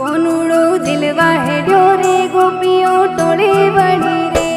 कोनुड़ो दिलवा हेड्यो रे गोपियों टोले बड़ी रे।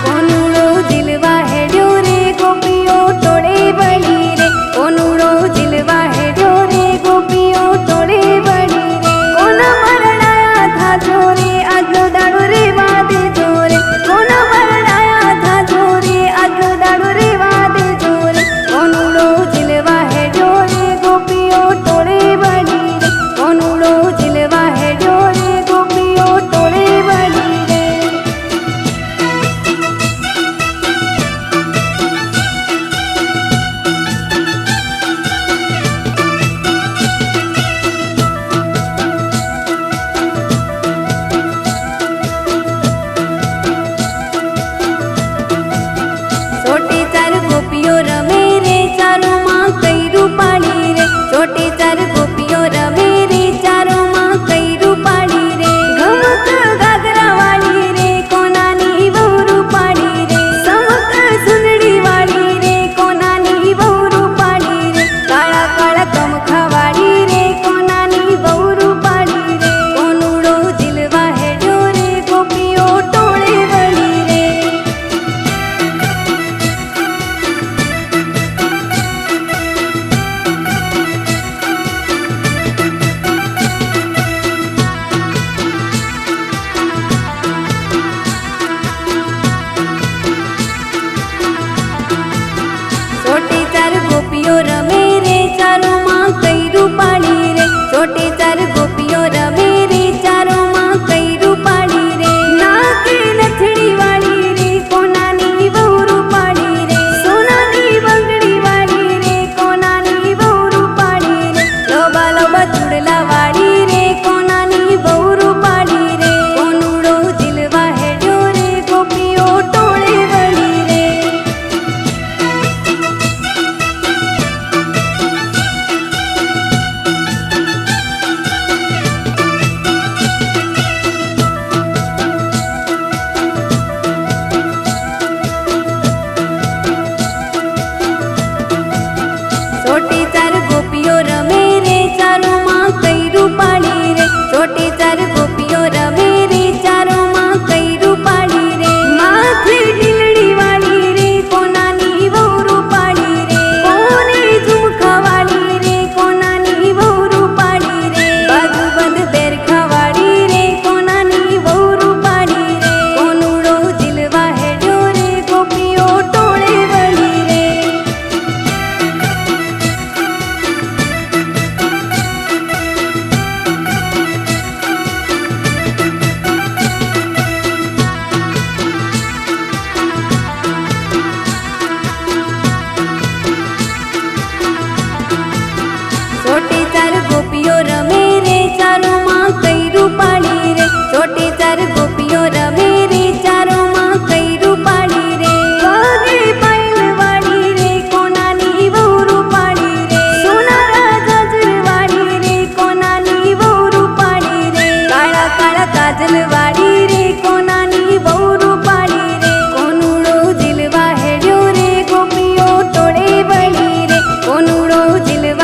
कोनुड़ो दिलवा हेड्यो रे गोपियों टोले बड़ी रे। कोनुड़ो दिलवा हेड्यो रे गोपियों टोले बड़ी रे। कोना मरणाया था जोरे आजो दाड़ो रे वादे जोरे। कोना मरणाया था जोरे आजो दाड़ो रे वादे जोरे। कोनुड़ो दिलवा हेड्यो रे गोपियों टोले बड़ी रे। कोनुड़ो दिलवा हेड्यो रे गोपियों टोले बड़ी रे। छोटी चार गोपियों रमे रे चारों माँ कई रूपाली रे। छोटी चार गोपियों रमे रे चारों माँ कई रूपाली रे। गमक घाघरा वाली रे कोनानी बहु रूपाली रे। समक सुंदड़ी वाली रे कोनानी बहु रूपाली रे। काला काला कमखा वाली रे कोनानी बहु रूपाली रे। कोनुड़ो दिलवा हेड्यो रे गोपियों टोले बड़ी रे। छोटी चार गोपियों रमे रे चारों माँ कई रूपाली रे। छोटी चार गोपियों रमे रे चारों माँ कई रूपाली रे। नाके नथड़ी वाली रे कोनानी बहु रूपाली रे। सोनानी बंगड़ी वाली रे कोनानी बहु रूपाली रे। लोबा लोबा चुड़ला वाली रे कोनानी बहु रूपाली रे। कोनुड़ो दिलवा हेड्यो रे गोपियों टोले बड़ी रे। छोटी चार गोपियों रमे रे चारों माँ कई रूपाली रे। छोटी चार गोपियों रमे रे चारों माँ कई रूपाली रे। माथे ढीलड़ी वाली रे कोनानी बहु रूपाली रे। कोने झुमका वाली रे कोनानी बहु रूपाली रे। बाजूबंद बेरखा वाली रे कोनानी बहु रूपाली रे। कोनुड़ो दिलवा हेड्यो रे गोपियों टोले बड़ी रे। छोटी चार गोपियों रमे रे चारों माँ कई रूपाली रे। छोटी चार गोपियों रमे रे चारों माँ कई रूपाली रे। कागे पायल वाली रे कोनानी बहु रूपाली रे। सोना राजर वाली रे कोनानी बहु रूपाली रे। काला काला काजल वाली रे कोनानी बहु रूपाली रे। कोनुड़ो दिलवा हेड्यो रे गोपियों टोले बड़ी रे। कोनुड़ो दिलवा